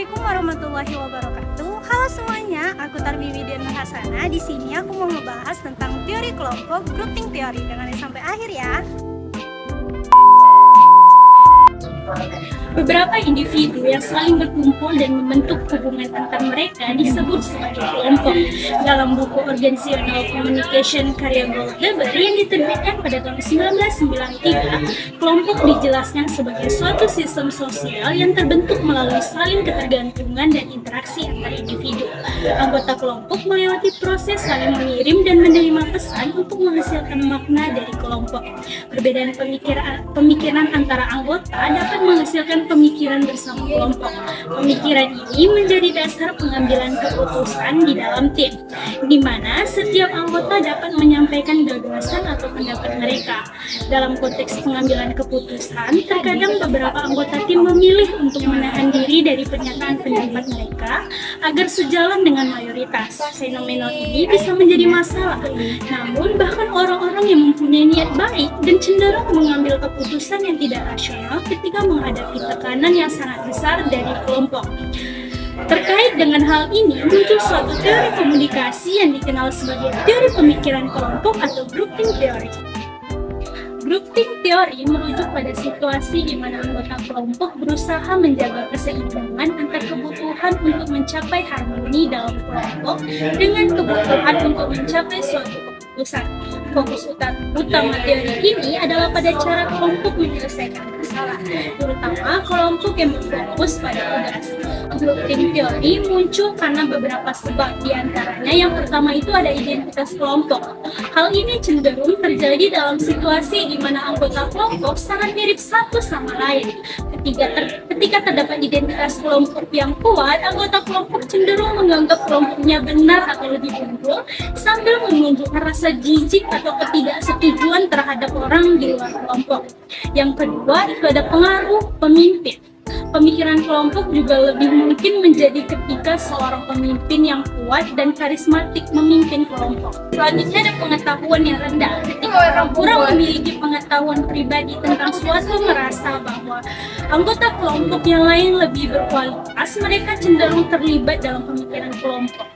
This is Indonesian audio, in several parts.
Assalamualaikum warahmatullahi wabarakatuh. Halo semuanya, aku Tarbi Widian Hasana. Di sini aku mau ngebahas tentang teori kelompok, grouping teori. Dengerin sampai akhir ya. Beberapa individu yang saling berkumpul dan membentuk hubungan antar mereka disebut sebagai kelompok. Dalam buku Organizational Communication karya Goldberg yang diterbitkan pada tahun 1993, kelompok dijelaskan sebagai suatu sistem sosial yang terbentuk melalui saling ketergantungan dan interaksi antar individu. Anggota kelompok melewati proses saling mengirim dan menerima pesan untuk menghasilkan makna dari kelompok. Perbedaan pemikiran antara anggota dapat menghasilkan pemikiran bersama kelompok. Pemikiran ini menjadi dasar pengambilan keputusan di dalam tim, di mana setiap anggota dapat menyampaikan gagasan atau pendapat mereka. Dalam konteks pengambilan keputusan, terkadang beberapa anggota tim memilih untuk menahan diri dari pernyataan pendapat mereka agar sejalan dengan mayoritas. Fenomena ini bisa menjadi masalah, namun bahkan orang-orang yang mempunyai niat baik dan cenderung mengambil keputusan yang tidak rasional ketika menghadapi tekanan yang sangat besar dari kelompok. Terkait dengan hal ini, muncul suatu teori komunikasi yang dikenal sebagai teori pemikiran kelompok atau grouping theory. Grouping teori merujuk pada situasi di mana anggota kelompok berusaha menjaga keseimbangan antara kebutuhan untuk mencapai harmoni dalam kelompok dengan kebutuhan untuk mencapai suatu keputusan. Fokus utama teori ini adalah pada cara kelompok menyelesaikan masalah, terutama kelompok yang berfokus pada tugas. Grouping teori muncul karena beberapa sebab, diantaranya yang pertama itu ada identitas kelompok. Hal ini cenderung terjadi dalam situasi di mana anggota kelompok sangat mirip satu sama lain. Ketika terdapat identitas kelompok yang kuat, anggota kelompok cenderung menganggap kelompoknya benar atau lebih unggul, sambil menunjukkan rasa jijik atau ketidaksetujuan terhadap orang di luar kelompok. Yang kedua, itu ada pengaruh pemimpin. Pemikiran kelompok juga lebih mungkin menjadi ketika seorang pemimpin yang kuat dan karismatik memimpin kelompok. Selanjutnya ada pengetahuan yang rendah. Ketika orang kurang memiliki pengetahuan pribadi tentang suatu, merasa bahwa anggota kelompok yang lain lebih berkualitas, mereka cenderung terlibat dalam pemikiran kelompok.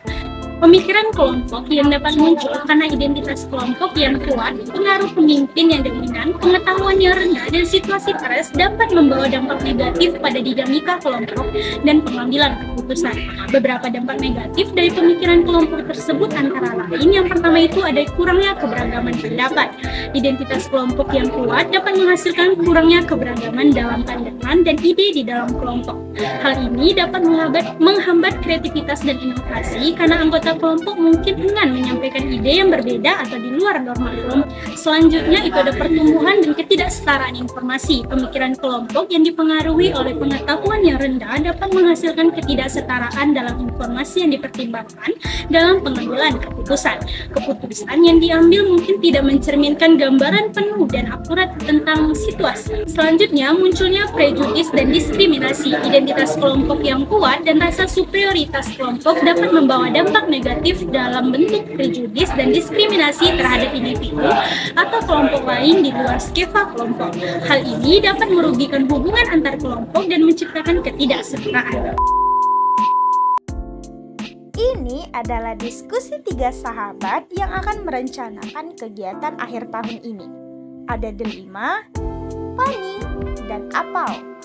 Pemikiran kelompok yang dapat muncul karena identitas kelompok yang kuat, pengaruh pemimpin yang dominan, pengetahuan yang rendah, dan situasi stres dapat membawa dampak negatif pada dinamika kelompok dan pengambilan keputusan. Beberapa dampak negatif dari pemikiran kelompok tersebut antara lain, yang pertama itu ada kurangnya keberagaman pendapat. Identitas kelompok yang kuat dapat menghasilkan kurangnya keberagaman dalam pandangan dan ide di dalam kelompok. Hal ini dapat menghambat kreativitas dan inovasi karena anggota kelompok mungkin enggan menyampaikan ide yang berbeda atau di luar norma kelompok. Selanjutnya itu ada pertumbuhan dan ketidaksetaraan informasi. Pemikiran kelompok yang dipengaruhi oleh pengetahuan yang rendah dapat menghasilkan ketidaksetaraan dalam informasi yang dipertimbangkan dalam pengambilan keputusan. Keputusan yang diambil mungkin tidak mencerminkan gambaran penuh dan akurat tentang situasi. Selanjutnya munculnya prejudis dan diskriminasi. Identitas kelompok yang kuat dan rasa superioritas kelompok dapat membawa dampak negatif dalam bentuk prejudis dan diskriminasi terhadap individu atau kelompok lain di luar skema kelompok. Hal ini dapat merugikan hubungan antar kelompok dan menciptakan ketidaksetaraan. Ini adalah diskusi 3 sahabat yang akan merencanakan kegiatan akhir tahun ini. Ada Delima, Fani, dan Apau.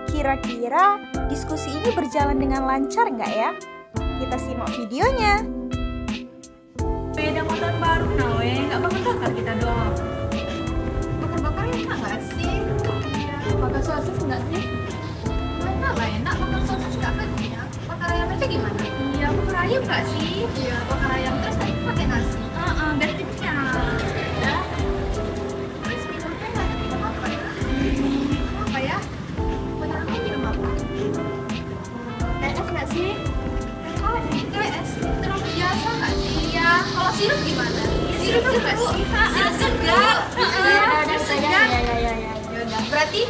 Kira-kira diskusi ini berjalan dengan lancar nggak ya? Kita simak videonya. Sepeda motor baru nawe, nggak bakar-bakar kita dong. Bakar-bakar enak nggak sih? Bakar sosis nggak sih? Enak lah, enak bakar sosis nggak kan ya? Bakar ayam aja gimana? Iya, bakar ayam nggak sih? Iya, bakar ayam terus nanti pakai nasi. Biar kenyang. Ya. Terus minumnya nggak minum apa ya? Apa ya? Beneran minum apa? Es nggak sih? Itu es terlalu biasa nggak sih? Iya. Kalau sirup gimana? Sirup juga sih. Sirup segar. Segar. Ya. Yaudah. Berarti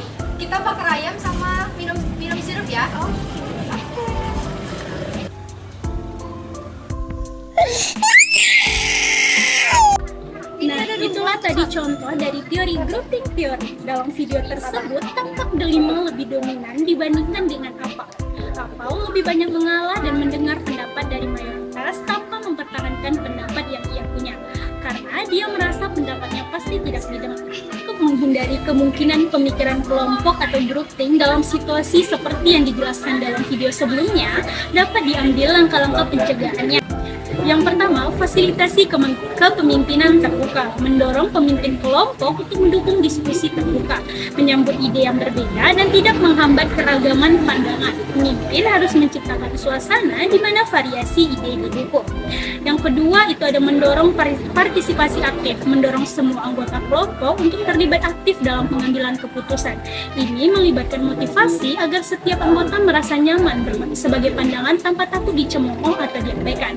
kita bakar ayam sama minum sirup ya? Oh. Nah, itulah tadi contoh dari teori grouping theory. Dalam video tersebut, tampak kelima lebih dominan dibandingkan dengan apal. Apal lebih banyak mengalah dan mendengar pendapat dari mayoritas tanpa mempertahankan pendapat yang ia punya, karena dia merasa pendapatnya pasti tidak didengar. Untuk menghindari kemungkinan pemikiran kelompok atau groupthink dalam situasi seperti yang dijelaskan dalam video sebelumnya, dapat diambil langkah-langkah pencegahannya. Yang pertama, fasilitasi kepemimpinan terbuka, mendorong pemimpin kelompok untuk mendukung diskusi terbuka, menyambut ide yang berbeda dan tidak menghambat keragaman pandangan. Pemimpin harus menciptakan suasana di mana variasi ide didukung. Yang kedua, itu ada mendorong partisipasi aktif, mendorong semua anggota kelompok untuk terlibat aktif dalam pengambilan keputusan. Ini melibatkan motivasi agar setiap anggota merasa nyaman sebagai pandangan tanpa takut dicemooh atau diabaikan.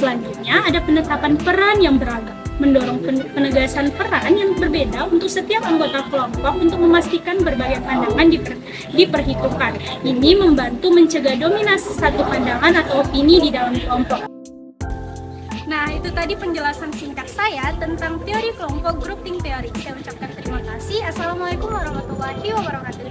Selanjutnya, ada penetapan peran yang beragam, mendorong penegasan peran yang berbeda untuk setiap anggota kelompok untuk memastikan berbagai pandangan diperhitungkan. Ini membantu mencegah dominasi satu pandangan atau opini di dalam kelompok. Nah, itu tadi penjelasan singkat saya tentang teori kelompok groupthink teori. Saya ucapkan terima kasih. Assalamualaikum warahmatullahi wabarakatuh.